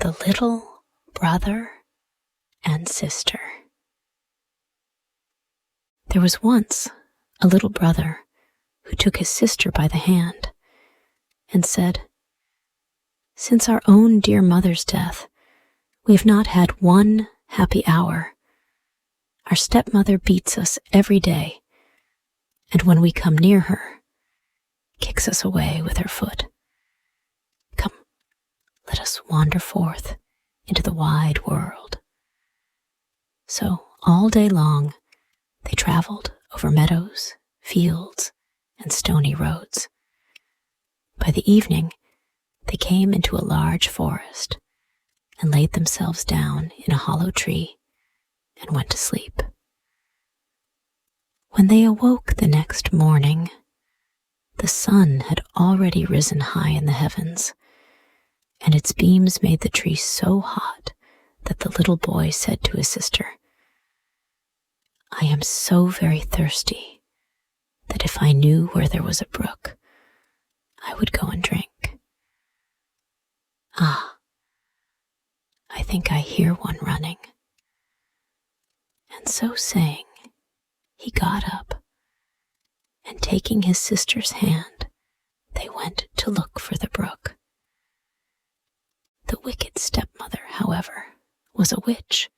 The little brother and sister. There was once a little brother who took his sister by the hand and said, "Since our own dear mother's death, we have not had one happy hour. Our stepmother beats us every day, and when we come near her, kicks us away with her foot. Come, let us wander forth into the wide world." So all day long they traveled over meadows, fields, and stony roads. By the evening, they came into a large forest and laid themselves down in a hollow tree and went to sleep. When they awoke the next morning, the sun had already risen high in the heavens, and its beams made the tree so hot that the little boy said to his sister, "I am so very thirsty that if I knew where there was a brook, I would go and drink. Ah, I think I hear one running." And so saying, he got up, and taking his sister's hand, they went to look for the brook. The wicked stepmother, however, was a witch,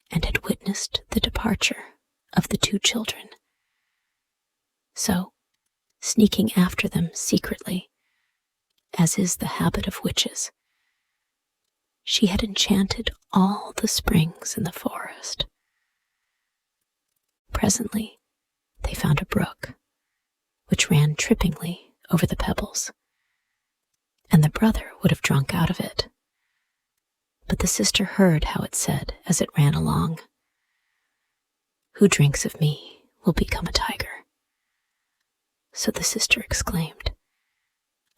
and had witnessed the departure of the two children. So, sneaking after them secretly, as is the habit of witches, she had enchanted all the springs in the forest. Presently, they found a brook, which ran trippingly over the pebbles, and the brother would have drunk out of it. But the sister heard how it said as it ran along, "Who drinks of me will become a tiger." So the sister exclaimed,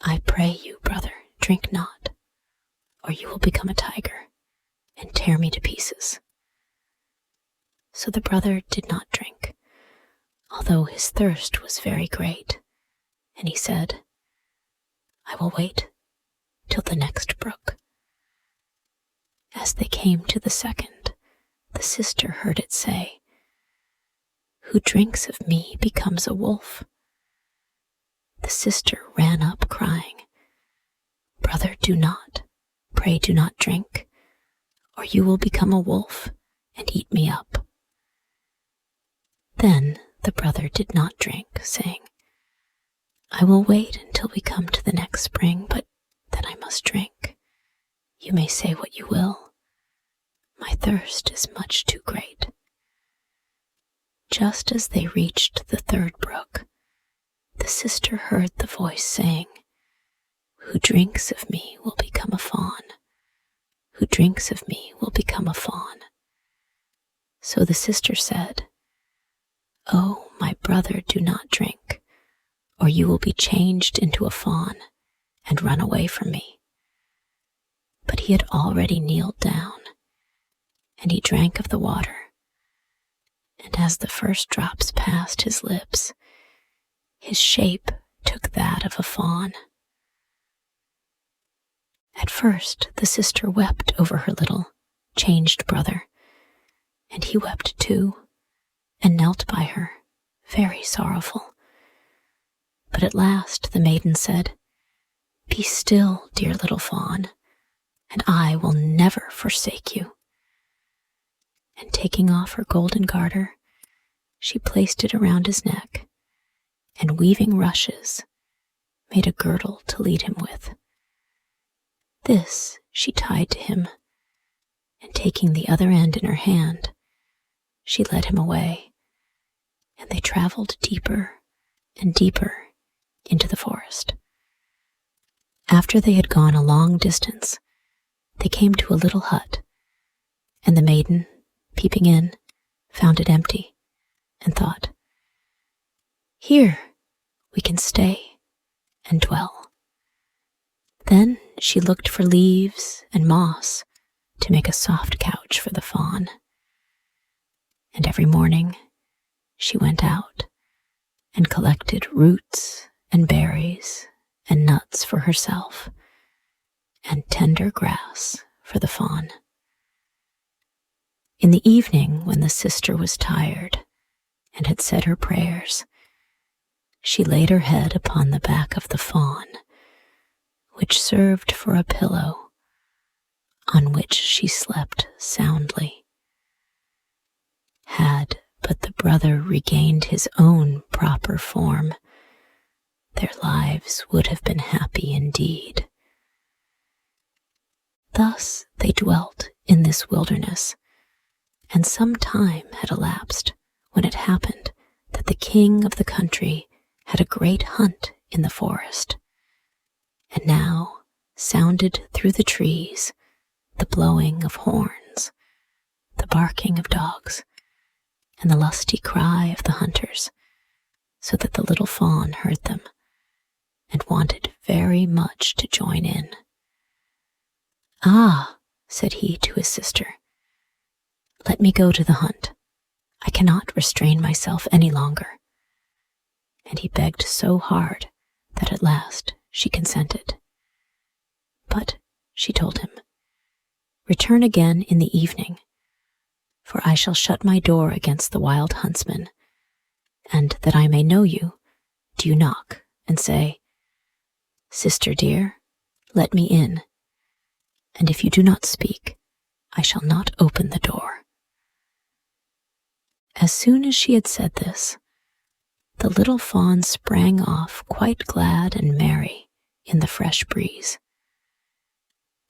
"I pray you, brother, drink not, or you will become a tiger and tear me to pieces." So the brother did not drink, although his thirst was very great, and he said, "I will wait till the next brook." As they came to the second, the sister heard it say, "Who drinks of me becomes a wolf." The sister ran up crying, "Brother, pray do not drink, or you will become a wolf and eat me up." Then the brother did not drink, saying, "I will wait until we come to the next spring, but then I must drink. You may say what you will. My thirst is much too great." Just as they reached the third brook, the sister heard the voice saying, "Who drinks of me will become a fawn. Who drinks of me will become a fawn." So the sister said, "Oh, my brother, do not drink, or you will be changed into a fawn and run away from me." But he had already kneeled down, and he drank of the water, and as the first drops passed his lips, his shape took that of a fawn. At first the sister wept over her little, changed brother, and he wept too, and knelt by her, very sorrowful. But at last the maiden said, "Be still, dear little fawn, and I will never forsake you." And taking off her golden garter, she placed it around his neck, and weaving rushes, made a girdle to lead him with. This she tied to him, and taking the other end in her hand, she led him away, and they traveled deeper and deeper into the forest. After they had gone a long distance, they came to a little hut, and the maiden, peeping in, found it empty, and thought, "Here we can stay and dwell." Then she looked for leaves and moss to make a soft couch for the fawn. And every morning she went out and collected roots and berries and nuts for herself, and tender grass for the fawn. In the evening, when the sister was tired and had said her prayers, she laid her head upon the back of the fawn, which served for a pillow, on which she slept soundly. Had but the brother regained his own proper form, their lives would have been happy indeed. Thus they dwelt in this wilderness, and some time had elapsed when it happened that the king of the country had a great hunt in the forest, and now sounded through the trees the blowing of horns, the barking of dogs, and the lusty cry of the hunters, so that the little fawn heard them and wanted very much to join in. "Ah," said he to his sister, "let me go to the hunt. I cannot restrain myself any longer." And he begged so hard that at last she consented. "But," she told him, "return again in the evening, for I shall shut my door against the wild huntsman, and that I may know you, do you knock and say, 'Sister dear, let me in,' and if you do not speak, I shall not open the door." As soon as she had said this, the little fawn sprang off quite glad and merry in the fresh breeze.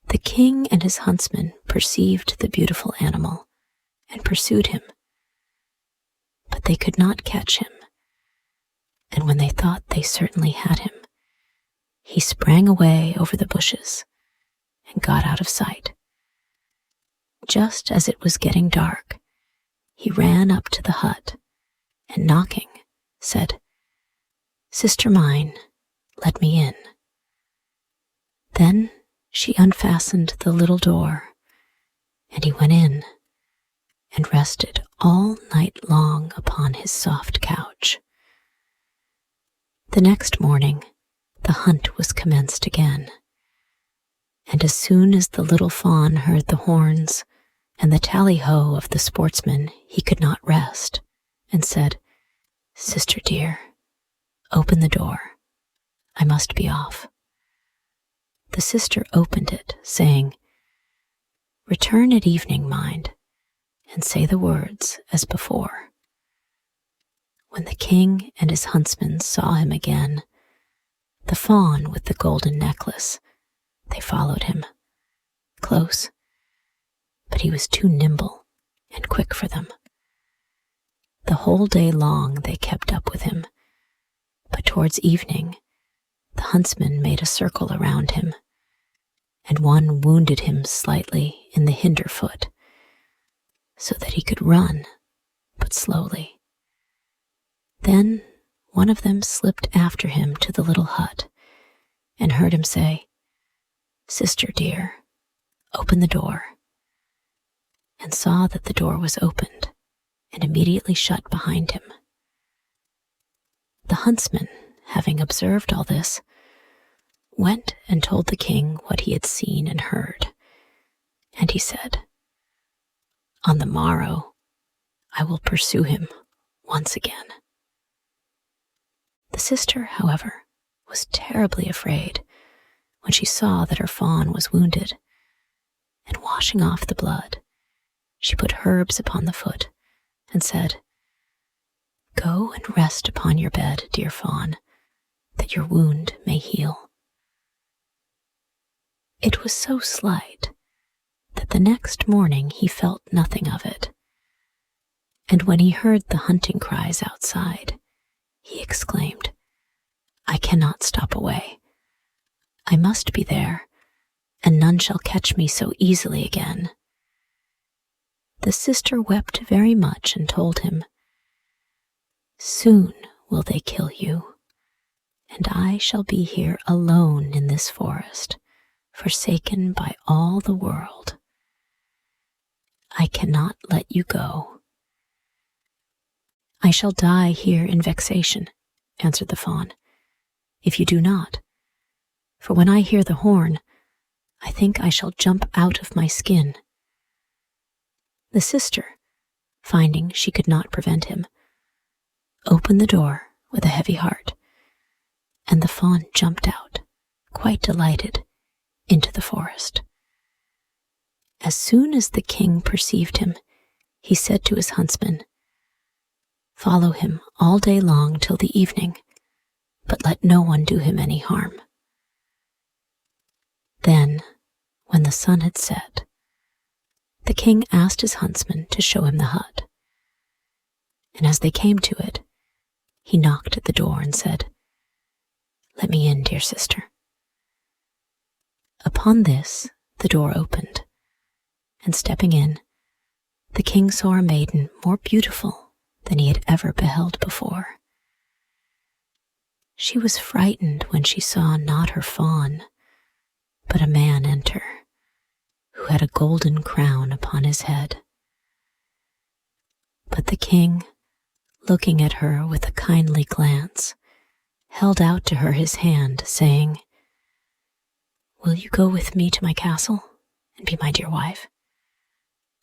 The king and his huntsmen perceived the beautiful animal and pursued him, but they could not catch him, and when they thought they certainly had him, he sprang away over the bushes and got out of sight. Just as it was getting dark, he ran up to the hut and, knocking, said, "Sister mine, let me in." Then she unfastened the little door, and he went in and rested all night long upon his soft couch. The next morning, the hunt was commenced again, and as soon as the little fawn heard the horns and the tally-ho of the sportsmen, he could not rest, and said, "Sister dear, open the door. I must be off." The sister opened it, saying, "Return at evening, mind, and say the words as before." When the king and his huntsmen saw him again, the fawn with the golden necklace, they followed him close, but he was too nimble and quick for them. The whole day long they kept up with him, but towards evening the huntsmen made a circle around him, and one wounded him slightly in the hinder foot, so that he could run, but slowly. Then one of them slipped after him to the little hut, and heard him say, "Sister dear, open the door," and saw that the door was opened and immediately shut behind him. The huntsman, having observed all this, went and told the king what he had seen and heard, and he said, "On the morrow I will pursue him once again." The sister, however, was terribly afraid when she saw that her fawn was wounded, and washing off the blood, she put herbs upon the foot and said, "Go and rest upon your bed, dear fawn, that your wound may heal." It was so slight that the next morning he felt nothing of it, and when he heard the hunting cries outside, he exclaimed, "I cannot stop away. I must be there, and none shall catch me so easily again." The sister wept very much and told him, "Soon will they kill you, and I shall be here alone in this forest, forsaken by all the world. I cannot let you go." "I shall die here in vexation," answered the fawn, "if you do not, for when I hear the horn, I think I shall jump out of my skin." The sister, finding she could not prevent him, opened the door with a heavy heart, and the fawn jumped out, quite delighted, into the forest. As soon as the king perceived him, he said to his huntsman, "Follow him all day long till the evening, but let no one do him any harm." Then, when the sun had set, the king asked his huntsman to show him the hut. And as they came to it, he knocked at the door and said, "Let me in, dear sister." Upon this, the door opened, and stepping in, the king saw a maiden more beautiful than he had ever beheld before. She was frightened when she saw not her fawn, but a man enter, who had a golden crown upon his head. But the king, looking at her with a kindly glance, held out to her his hand, saying, "Will you go with me to my castle and be my dear wife?"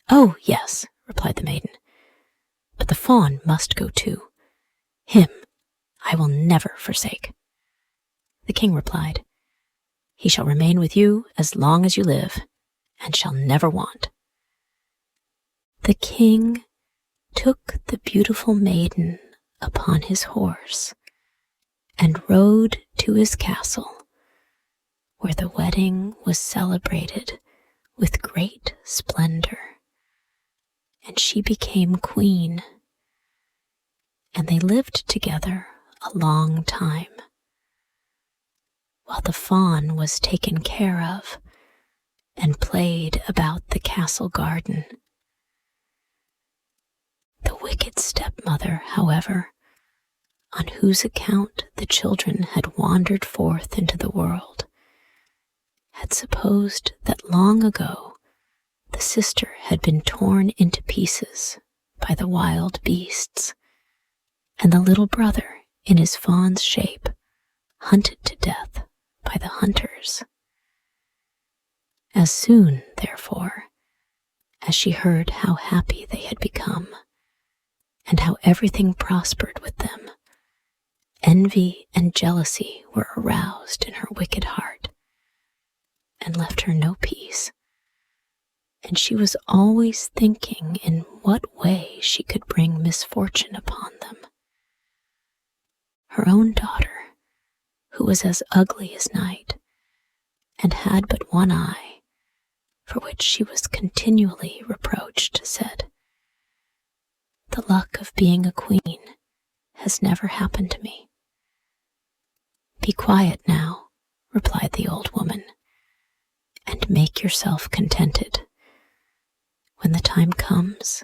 "Oh, yes," replied the maiden, "but the fawn must go too. Him I will never forsake." The king replied, "He shall remain with you as long as you live, and shall never want." The king took the beautiful maiden upon his horse and rode to his castle, where the wedding was celebrated with great splendor, and she became queen, and they lived together a long time, while the fawn was taken care of and played about the castle garden. The wicked stepmother, however, on whose account the children had wandered forth into the world, had supposed that long ago the sister had been torn into pieces by the wild beasts, and the little brother, in his fawn's shape, hunted to death by the hunters. As soon, therefore, as she heard how happy they had become, and how everything prospered with them, envy and jealousy were aroused in her wicked heart, and left her no peace, and she was always thinking in what way she could bring misfortune upon them. Her own daughter, who was as ugly as night, and had but one eye, for which she was continually reproached, said, "The luck of being a queen has never happened to me." "Be quiet now," replied the old woman, "and make yourself contented. When the time comes,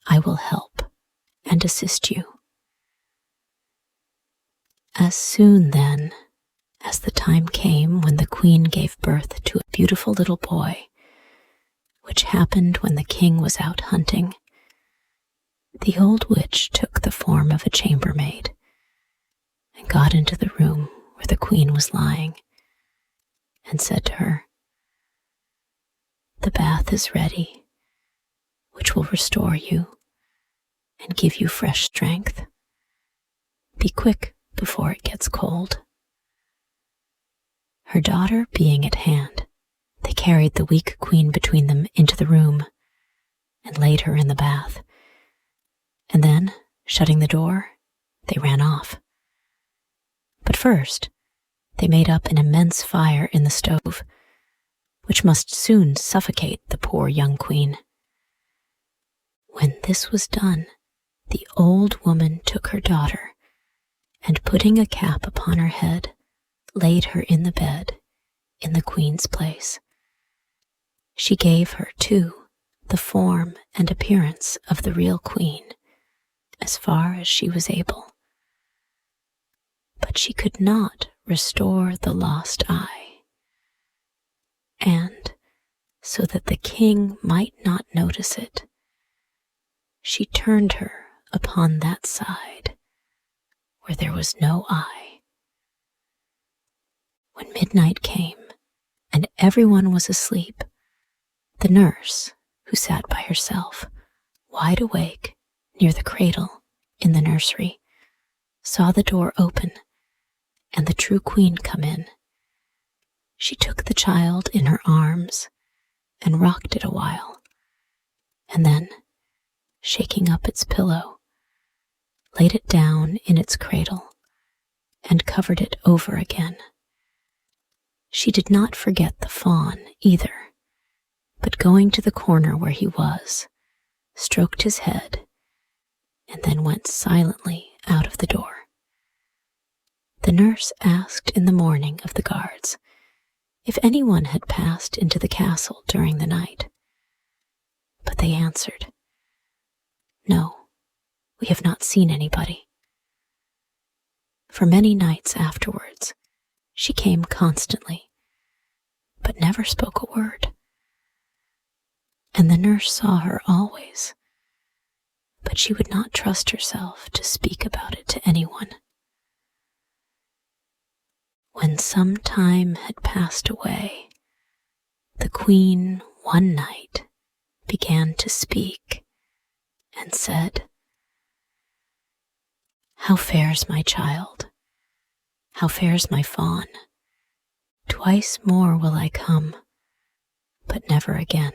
I will help and assist you." As soon, then, as the time came when the queen gave birth to a beautiful little boy, which happened when the king was out hunting, the old witch took the form of a chambermaid and got into the room where the queen was lying, and said to her, "The bath is ready, which will restore you and give you fresh strength. Be quick before it gets cold." Her daughter being at hand, they carried the weak queen between them into the room and laid her in the bath, and then, shutting the door, they ran off. But first, they made up an immense fire in the stove, which must soon suffocate the poor young queen. When this was done, the old woman took her daughter, and putting a cap upon her head, laid her in the bed in the queen's place. She gave her, too, the form and appearance of the real queen, as far as she was able. But she could not restore the lost eye, and, so that the king might not notice it, she turned her upon that side where there was no eye. When midnight came, and everyone was asleep, the nurse, who sat by herself, wide awake near the cradle in the nursery, saw the door open and the true queen come in. She took the child in her arms and rocked it a while, and then, shaking up its pillow, laid it down in its cradle and covered it over again. She did not forget the fawn either, but going to the corner where he was, stroked his head, and then went silently out of the door. The nurse asked in the morning of the guards if anyone had passed into the castle during the night, but they answered, "No, we have not seen anybody." For many nights afterwards, she came constantly, but never spoke a word. And the nurse saw her always, but she would not trust herself to speak about it to anyone. When some time had passed away, the queen one night began to speak and said, "How fares my child? How fares my fawn? Twice more will I come, but never again."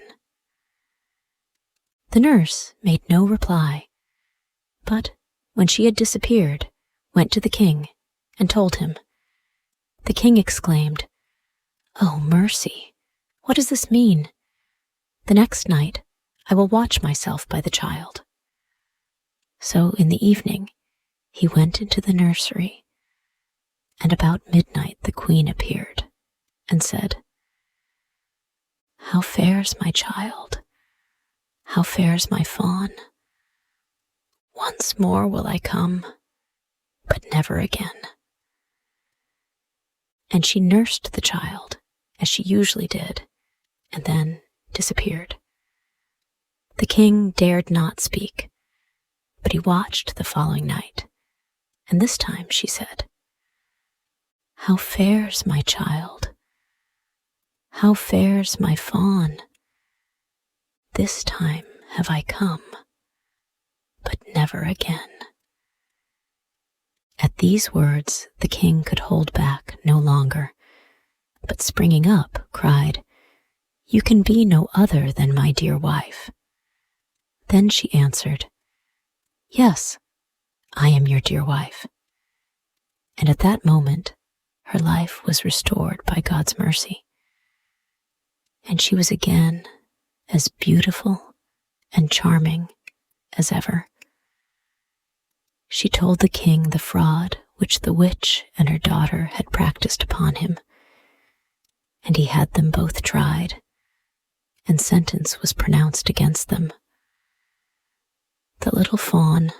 The nurse made no reply, but when she had disappeared, went to the king and told him. The king exclaimed, "Oh, mercy! What does this mean? The next night I will watch myself by the child." So in the evening he went into the nursery, and about midnight the queen appeared and said, "How fares my child? How fares my fawn? Once more will I come, but never again." And she nursed the child as she usually did, and then disappeared. The king dared not speak, but he watched the following night, and this time she said, "How fares my child? How fares my fawn? This time have I come, but never again." At these words the king could hold back no longer, but springing up, cried, "You can be no other than my dear wife." Then she answered, "Yes, I am your dear wife." And at that moment her life was restored by God's mercy, and she was again as beautiful and charming as ever. She told the king the fraud which the witch and her daughter had practiced upon him, and he had them both tried, and sentence was pronounced against them. The little fawn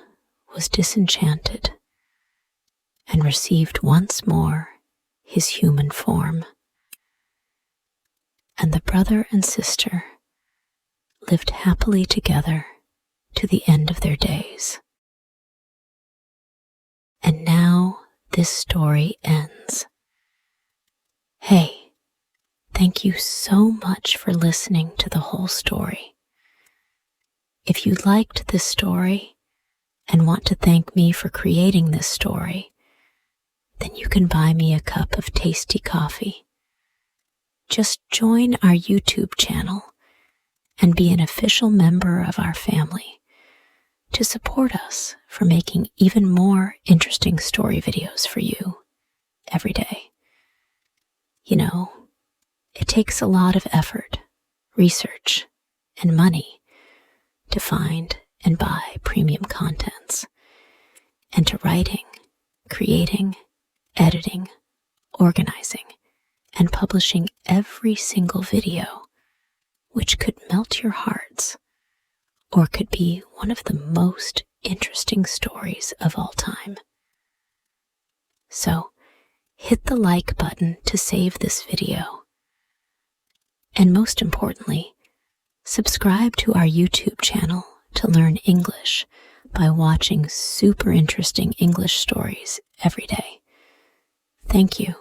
was disenchanted and received once more his human form, and the brother and sister lived happily together to the end of their days. And now this story ends. Hey, thank you so much for listening to the whole story. If you liked this story and want to thank me for creating this story, then you can buy me a cup of tasty coffee. Just join our YouTube channel and be an official member of our family to support us for making even more interesting story videos for you every day. You know, it takes a lot of effort, research, and money to find and buy premium contents, and to writing, creating, editing, organizing, and publishing every single video, which could melt your hearts or could be one of the most interesting stories of all time. So, hit the like button to save this video. And most importantly, subscribe to our YouTube channel to learn English by watching super interesting English stories every day. Thank you.